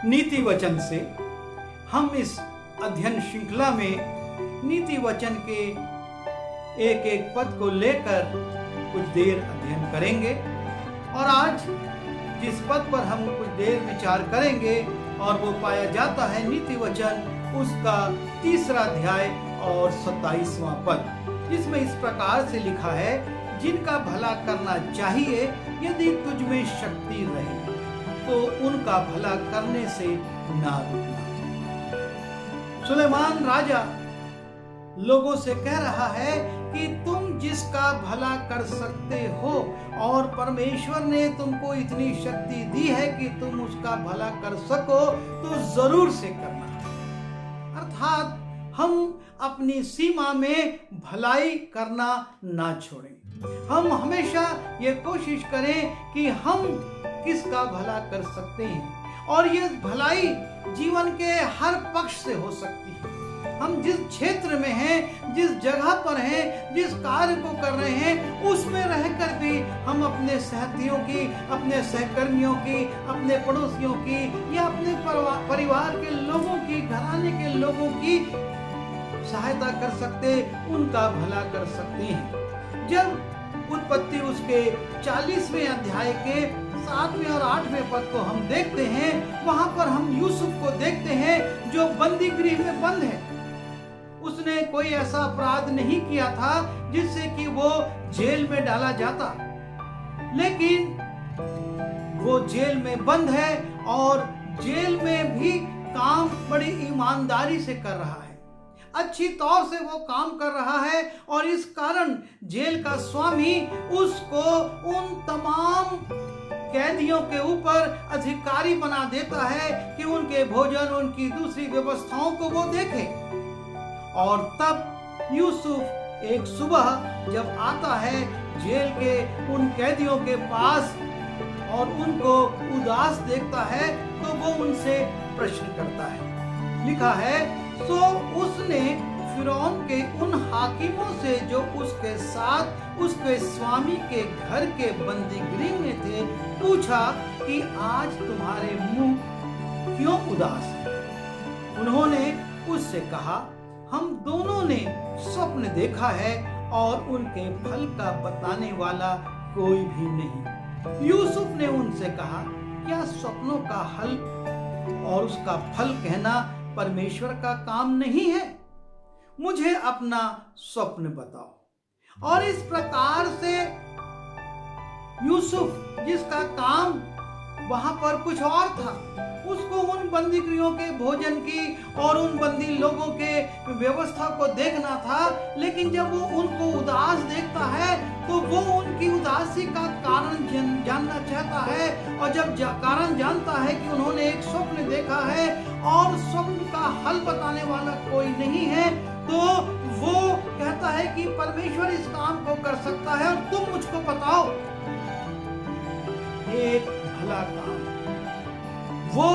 नीति वचन से हम इस अध्ययन श्रृंखला में नीति वचन के एक एक पद को लेकर कुछ देर अध्ययन करेंगे। और आज जिस पद पर हम कुछ देर विचार करेंगे और वो पाया जाता है नीति वचन उसका 3 अध्याय और 27वां पद, जिसमें इस प्रकार से लिखा है, जिनका भला करना चाहिए यदि तुझ में शक्ति रहे तो उनका भला करने से ना रुकना। सुलेमान राजा लोगों से कह रहा है कि तुम जिसका भला कर सकते हो और परमेश्वर ने तुमको इतनी शक्ति दी है कि तुम उसका भला कर सको तो जरूर से करना। अर्थात हम अपनी सीमा में भलाई करना ना छोड़ें। हम हमेशा ये कोशिश करें कि हम किसका भला कर सकते हैं, और ये भलाई जीवन के हर पक्ष से हो सकती है। हम जिस क्षेत्र में हैं, जिस जगह पर हैं, जिस कार्य को कर रहे हैं, उसमें रहकर भी हम अपने साथियों की, अपने सहकर्मियों की, अपने पड़ोसियों की या अपने परिवार के लोगों की, घराने के लोगों की सहायता कर सकते, उनका भला कर सकते हैं। जब उत्पत्ति उसके 40वें अध्याय के 7वें और 8वें पद को हम देखते हैं, वहां पर हम यूसुफ को देखते हैं जो बंदी गृह में बंद है। उसने कोई ऐसा अपराध नहीं किया था जिससे कि वो जेल में डाला जाता, लेकिन वो जेल में बंद है और जेल में भी काम बड़ी ईमानदारी से कर रहा है, अच्छी तौर से वो काम कर रहा है। और इस कारण जेल का स्वामी उसको उन तमाम कैदियों के ऊपर अधिकारी बना देता है कि उनके भोजन, उनकी दूसरी व्यवस्थाओं को वो देखे। और तब यूसुफ एक सुबह जब आता है जेल के उन कैदियों के पास और उनको उदास देखता है तो वो उनसे प्रश्न करता है। लिखा है, सो उसने फिरौन के उन हाकिमों से जो उसके साथ उसके स्वामी के घर के बंदी गृह में थे पूछा कि आज तुम्हारे मुंह क्यों उदास है? उन्होंने उससे कहा, हम दोनों ने स्वप्न देखा है और उनके फल का बताने वाला कोई भी नहीं। यूसुफ ने उनसे कहा, क्या स्वप्नों का हल और उसका फल कहना परमेश्वर का काम नहीं है? मुझे अपना स्वप्न बताओ। और इस प्रकार से यूसुफ, जिसका काम वहां पर कुछ और था, उसको उन बंदी गृहों के भोजन की और उन बंदी लोगों के व्यवस्था को देखना था, लेकिन जब वो उनको उदास देखता है तो वो उनकी उदासी का कारण जानना चाहता है। और जब कारण जानता है कि उन्होंने एक स्वप्न देखा है और स्वप्न का हल बताने वाला कोई नहीं है, तो वो कहता है कि परमेश्वर इस काम को कर सकता है और तुम मुझको बताओ एक भला काम। वो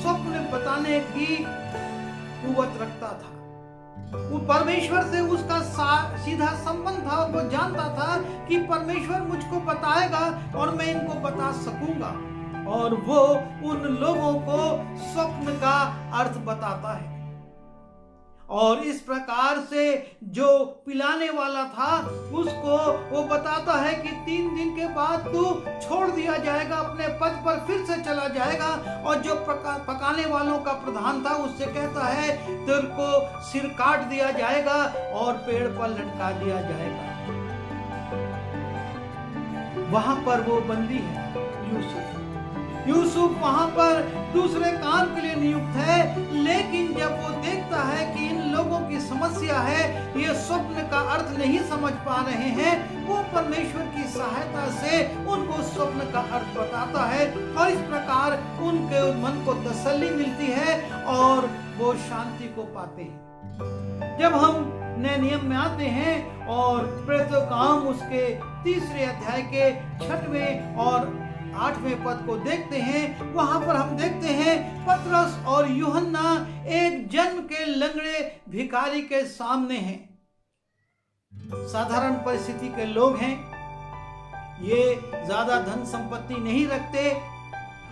स्वप्न बताने की कुवत रखता था। वो परमेश्वर से उसका सीधा संबंध था और वो जानता था कि परमेश्वर मुझको बताएगा और मैं इनको बता सकूंगा। और वो उन लोगों को स्वप्न का अर्थ बताता है। और इस प्रकार से जो पिलाने वाला था उसको वो बताता है कि 3 दिन के बाद तू छोड़ दिया जाएगा, अपने पद पर फिर से चला जाएगा। और जो पकाने वालों का प्रधान था उससे कहता है तेरे को सिर काट दिया जाएगा और पेड़ पर लटका दिया जाएगा। वहां पर वो बंदी है यूसुफ वहां पर दूसरे काम के लिए नियुक्त है, लेकिन जब वो देखता है कि इन लोगों की समस्या है, ये स्वप्न का अर्थ नहीं समझ पा रहे हैं, वो परमेश्वर की सहायता से उनको स्वप्न का अर्थ बताता है। और इस प्रकार उनके मन को तसल्ली मिलती है और वो शांति को पाते हैं। जब हम नए नियम में आते हैं और प्रेरितों का काम उसके 3 अध्याय के 6वें और 8वें पद को देखते हैं, वहां पर हम देखते हैं पतरस और यूहन्ना एक जन्म के लंगड़े भिखारी के सामने हैं। साधारण परिस्थिति के लोग हैं, ये ज्यादा धन संपत्ति नहीं रखते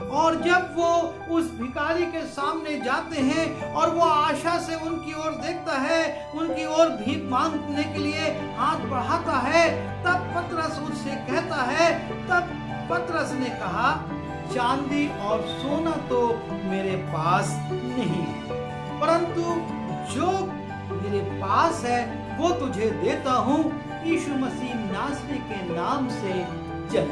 और जब वो उस भिखारी के सामने जाते हैं और वो आशा से उनकी ओर देखता है, उनकी ओर भीख मांगने के लिए हाथ बढ़ाता है, तब पतरस उससे कहता है, तब पतरस ने कहा, चांदी और सोना तो मेरे पास नहीं है, परंतु जो मेरे पास है वो तुझे देता हूँ। यीशु मसीह नासरी के नाम से चल।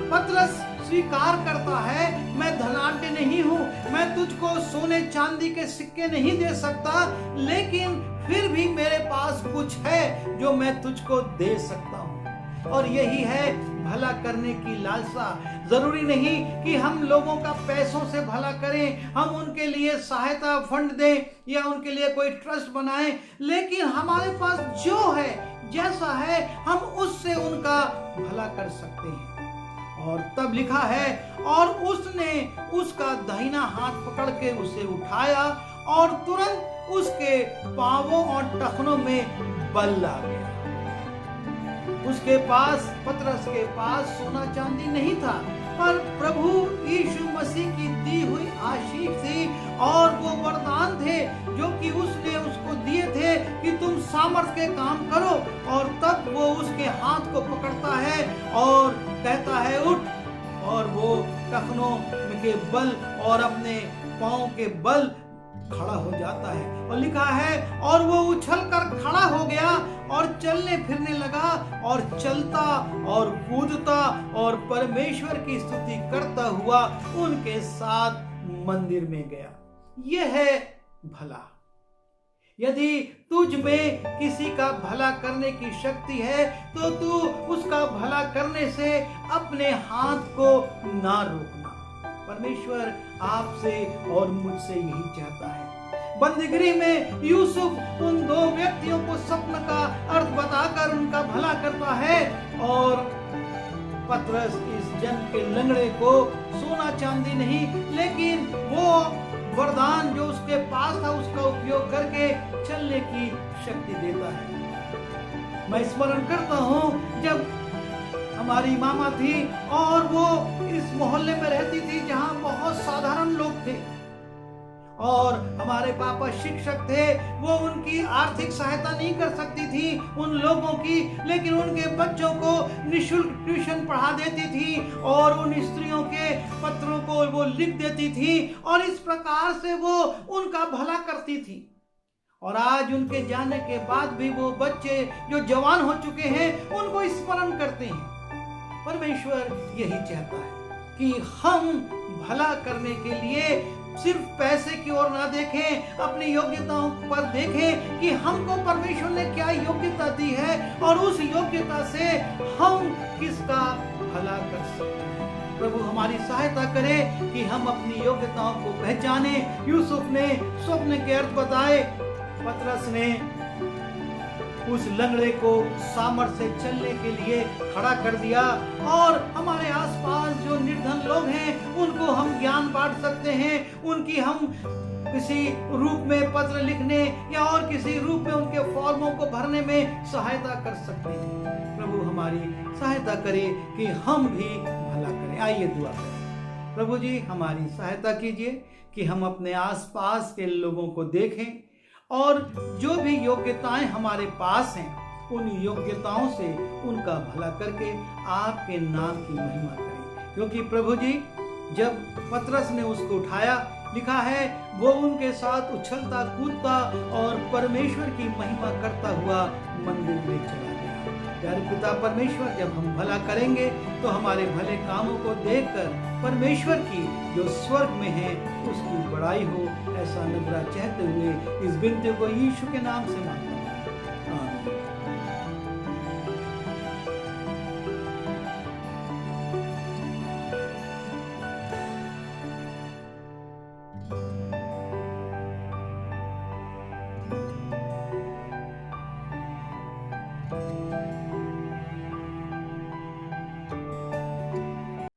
पतरस स्वीकार करता है, मैं धनाढ्य नहीं हूँ, मैं तुझको सोने चांदी के सिक्के नहीं दे सकता, लेकिन फिर भी मेरे पास कुछ है जो मैं तुझको दे सकता हूँ। और यही है भला करने की लालसा। जरूरी नहीं कि हम लोगों का पैसों से भला करें, हम उनके लिए सहायता फंड दें या उनके लिए कोई ट्रस्ट बनाएं, लेकिन हमारे पास जो है, जैसा है, हम उससे उनका भला कर सकते हैं। और तब लिखा है, और उसने उसका दाहिना हाथ पकड़ के उसे उठाया और तुरंत उसके पांवों और टखनों में बल आ गया। उसके पास, पतरस के पास सोना चांदी नहीं था, पर प्रभु यीशु मसीह की दी हुई आशीष थी और वो वरदान थे जो कि उसने उसको दिए थे कि तुम सामर्थ के काम करो। और तब वो उसके हाथ को पकड़ता है और कहता है, उठ, और वो टखनों के बल और अपने पांव के बल खड़ा हो जाता है। और लिखा है, और वो उछल कर खड़ा हो गया और चलने फिरने लगा और चलता और कूदता और परमेश्वर की स्तुति करता हुआ उनके साथ मंदिर में गया। यह है भला। यदि तुझ में किसी का भला करने की शक्ति है तो तू उसका भला करने से अपने हाथ को ना रोकना। परमेश्वर आपसे और मुझसे यही चाहता है। बंदीगृह में यूसुफ उन दो व्यक्तियों को स्वप्न का अर्थ बताकर उनका भला करता है, और पतरस इस जन के लंगड़े को सोना चांदी नहीं, लेकिन वो वरदान जो उसके पास था उसका उपयोग करके चलने की शक्ति देता है। मैं स्मरण करता हूँ जब हमारी मामा थी और वो इस मोहल्ले में रहती थी जहाँ बहुत साधारण लोग थे, और हमारे पापा शिक्षक थे। वो उनकी आर्थिक सहायता नहीं कर सकती थी उन लोगों की, लेकिन उनके बच्चों को निःशुल्क ट्यूशन पढ़ा देती थी और उन स्त्रियों के पत्रों को वो लिख देती थी, और इस प्रकार से वो उनका भला करती थी। और आज उनके जाने के बाद भी वो बच्चे जो जवान हो चुके हैं उनको स्मरण करते हैं। परमेश्वर यही चाहता है कि हम भला करने के लिए सिर्फ पैसे की ओर ना देखें, अपनी योग्यताओं पर देखें कि हमको परमेश्वर ने क्या योग्यता दी है और उस योग्यता से हम किसका भला कर सकते हैं। प्रभु हमारी सहायता करे कि हम अपनी योग्यताओं को पहचाने। यूसुफ ने स्वप्न के अर्थ बताए, पतरस ने उस लंगड़े को सामर्थ से चलने के लिए खड़ा कर दिया, और हमारे आसपास जो निर्धन लोग हैं उनको हम ज्ञान बांट सकते हैं, उनकी हम किसी रूप में पत्र लिखने या और किसी रूप में उनके फॉर्मों को भरने में सहायता कर सकते हैं। प्रभु हमारी सहायता करे कि हम भी भला करें। आइए दुआ करें। प्रभु जी हमारी सहायता कीजिए कि हम अपने आसपास के लोगों को देखें और जो भी योग्यताएं हमारे पास हैं उन योग्यताओं से उनका भला करके आपके नाम की महिमा करें। क्योंकि प्रभु जी जब पतरस ने उसको उठाया, लिखा है वो उनके साथ उछलता कूदता और परमेश्वर की महिमा करता हुआ मंदिर में चला गया। प्यारे पिता परमेश्वर, जब हम भला करेंगे तो हमारे भले कामों को देखकर परमेश्वर की जो स्वर्ग में है उसकी बड़ाई हो, ऐसा नजरा चाहते हुए इस विनती को यीशु के नाम से मांगता हूं।